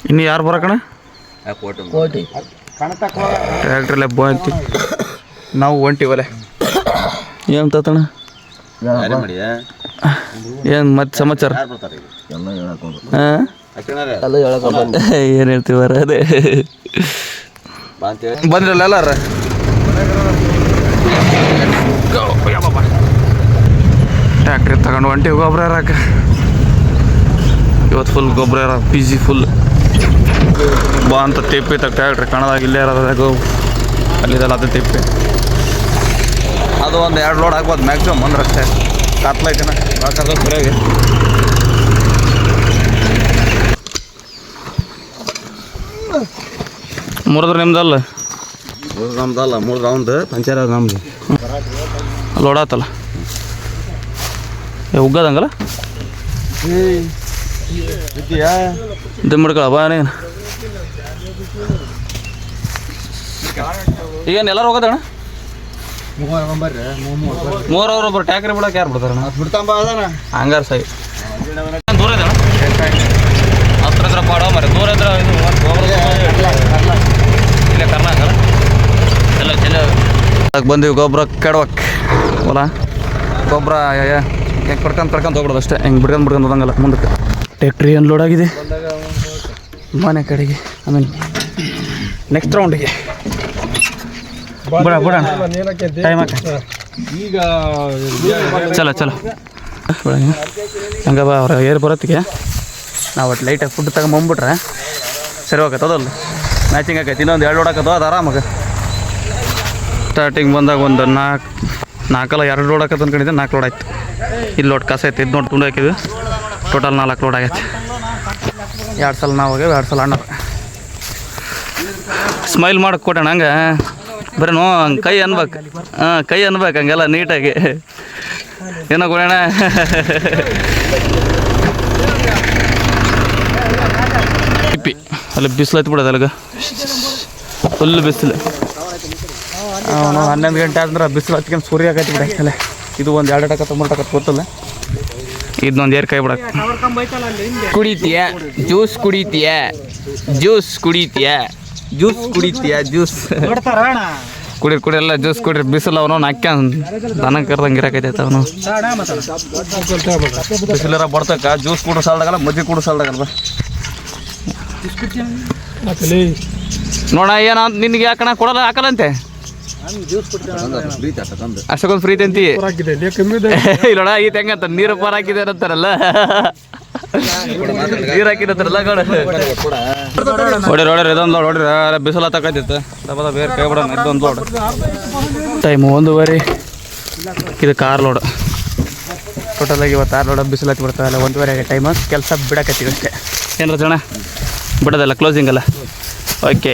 ಇನ್ನು ಯಾರು ಬರೋಕಣ ಕೋಟಿ ಟ್ರ್ಯಾಕ್ಟ್ರಲ್ಲೇ ಬಂತು ನಾವು ಹೊಂಟಿವಲೆ ಏನು ತತಣ ಏನು ಮತ್ತೆ ಸಮಾಚಾರ ಹಾಂ ಏನು ಹೇಳ್ತೀವಾರ ಅದೇ ಬಂದ್ರಲ್ಲ ಎಲ್ಲಾರ ಟ್ಯಾಕ್ಟ್ರಿ ತಗೊಂಡು ಹೊಂಟಿವಿ ಗೊಬ್ಬರ ಇರಾಕ ಇವತ್ತು ಫುಲ್ ಗೊಬ್ಬರ ಇರ ಪಿಜಿ ಫುಲ್ ಬಾ ಅಂತ ತೆಪ್ಪಿ ತಗ ಟ್ಯಾಕ್ಟ್ರಿ ಕಣದಾಗ ಇಲ್ಲೇ ಇರೋದಾಗ ಅಲ್ಲಿದಲ್ಲ ಅದು ತೆಪ್ಪಿ ಅದು ಒಂದು 2 ಲೋಡ್ ಆಗ್ಬೋದು ಮ್ಯಾಕ್ಸಿಮಮ್ ಅಂದ್ರೆ ಅಷ್ಟೇ ಕತ್ಲೈತೆನ ಬಾಕರ್ದ ಸರಿಯಾಗಿ ಮುರಿದ್ರೆ ನಿಮ್ದಲ್ಲ ನಮ್ದಲ್ಲ 3 ರೌಂಡ್ ಪಂಚರ್ ನಮ್ದು ಲೋಡ್ ಆತಲ್ಲ ಉಗ್ಗದಂಗಲ್ಲ ದಿಮ್ಮಡ್ಕೊಳ ಬಾ ನೀನು ಈಗೇನು ಎಲ್ಲರೂ ಹೋಗೋದಣ್ಣ 3 ಅವ್ರು ಒಬ್ಬರು ಟ್ಯಾಕ್ರಿ ಬಿಡೋಕೆ ಯಾರು ಬಿಡ್ತಾರಣ್ಣ ಹಂಗಾರ ಸೈ ದೂರ ಇದೆ ಹತ್ರ ಇದ್ರೆ ಪಾಡೋ ಮರಿ ದೂರ ಇದ್ರೆ ಇಲ್ಲೇ ಕರ್ನಾಟಕ ಎಲ್ಲ ಚೆಲ್ಲ ಬಂದೀವಿ ಗೊಬ್ಬರ ಕೆಡವಕ್ಕೆ ಹೊಲ ಗೊಬ್ಬರ ಹೆಂಗೆ ಕರ್ಕೊಂಡು ಹೋಗ್ಬಿಡೋದು ಅಷ್ಟೇ ಹೆಂಗೆ ಬಿಡ್ಕೊಂಡು ಹೋದಂಗಲ್ಲ ಮುಂದಕ್ಕೆ ಟ್ಯಾಕ್ಟ್ರಿ ಏನು ಲೋಡ್ ಆಗಿದೆ ಮನೆ ಕಡೆಗೆ ಆಮೇಲೆ ನೆಕ್ಸ್ಟ್ ರೌಂಡಿಗೆ ಬಿಡ ಟೈಮ್ ಈಗ ಚಲೋ ಹಂಗವ ಅವ್ರ ಏರ್ ಬರೋತ್ತಿಗೆ ನಾವು ಒಟ್ಟು ಲೈಟಾಗಿ ಫುಡ್ ತಗೊಂಬಂದ್ಬಿಟ್ರೆ ಸರಿ ಹೋಗತ್ತೆ ಅದಲ್ಲ ಮ್ಯಾಚಿಂಗ್ ಆಕೈತಿ ಇನ್ನೊಂದು 2 ಲೋಡ್ ಹಾಕೋದು ಅದು ಆರಾಮಾಗ ಸ್ಟಾರ್ಟಿಂಗ್ ಬಂದಾಗ ಒಂದು 4 2 ಲೋಡ್ ಹಾಕೋದು ಅಂದ್ಕೊಂಡಿದ್ದೆ 4 ಲೋಡ್ ಆಯ್ತು ಇಲ್ಲಿ ಲೋಡ್ ಕಸ ಐತೆ ಇದು ನೋಡಿ ತುಂಡು ಹಾಕಿದ್ವಿ ಟೋಟಲ್ 4 ಲೋಡ್ ಆಗೈತೆ 2 ಸಲ ನಾವು ಹೋಗ್ಯಾವ 2 ಸಲ ಅಣ್ಣ ಸ್ಮೈಲ್ ಮಾಡಕ್ಕೆ ಕೊಟ್ಟಣ ಹಂಗೆ ಬರೀ ಕೈ ಅನ್ಬೇಕು ಕೈ ಅನ್ಬೇಕು ಹಂಗೆಲ್ಲ ನೀಟಾಗಿ ಏನೋ ಕೊಡೋಣ ಟಿಪ್ಪಿ ಅಲ್ಲಿ ಬಿಸಿಲು ಹತ್ತಿ ಬಿಡೋದು ಅಲ್ಲಿಗೆ ಫುಲ್ ಬಿಸಿಲು 11 ಗಂಟೆ ಆದ್ರೆ ಬಿಸಿಲು ಹತ್ಕೊಂಡು ಸೂರ್ಯ ಆಗೈತಿ ಬಿಡಾಕಲ್ಲ ಇದು ಒಂದು 2 ಟಕ 3 ಟಕ ಗೊತ್ತಲ್ಲ ಇದನ್ನೊಂದು ಏರ್ ಕೈ ಬಿಡಕ್ಕೆ ಕುಡಿತೀಯ ಜ್ಯೂಸ್ ಕುಡಿ ಎಲ್ಲ ಜ್ಯೂಸ್ ಕುಡ್ರಿ ಬಿಸಿಲು ಅವನು ಹಾಕ್ಯ ದನ ಕರ್ದಂಗೆ ಇರಾಕೈತೆ ಅವನು ಬಿಸಿಲರ ಬಡ್ತಕ್ಕ ಜ್ಯೂಸ್ ಕುಡ್ರು ಸಾಲ್ದಾಗಲ್ಲ ಮಜ್ಜಿಗೆ ಕುಡ್ರು ಸಾಲ್ದಾಗಲ್ಲ ನೋಡ ಏನ ನಿನ್ಗೆ ಯಾಕಣ ಕೊಡಲ್ಲ ಹಾಕಲ್ಲಂತೆ ಅಷ್ಟಕ್ಕೊಂದು ಫ್ರೀ ತಂತಿ ಇಲ್ಲೋಡ ಈತ ಹೆಂಗಂತ ನೀರು ಪಾರ ಹಾಕಿದೆ ಅಂತಾರಲ್ಲ ನೀರು ಹಾಕಿರತ್ತಾರಲ್ಲ ಹೊಡ್ರಿ ಇದೊಂದು ಲೋಡ್ ಹೊಡ್ರಿ ಬಿಸಿಲು ತಕೈತಿತ್ತು ಬೇರೆ ಕೈ ಬಿಡೋಣ ಇದೊಂದು ಲೋಡ್ ಟೈಮು 1:30 ಇದು ಕಾರ್ ಲೋಡ್ ಟೋಟಲಾಗಿ ಇವತ್ತು 6 ಲೋಡ್ ಬಿಸಿಲು ಹತ್ತಿ ಬಿಡ್ತಾವಲ್ಲ 1:30 ಆಗಿ ಟೈಮು ಕೆಲಸ ಬಿಡಕತ್ತೀವಿ ಅಷ್ಟೇ ಏನಾರ ಜನ ಬಿಡೋದಲ್ಲ ಕ್ಲೋಸಿಂಗ್ ಅಲ್ಲ ಓಕೆ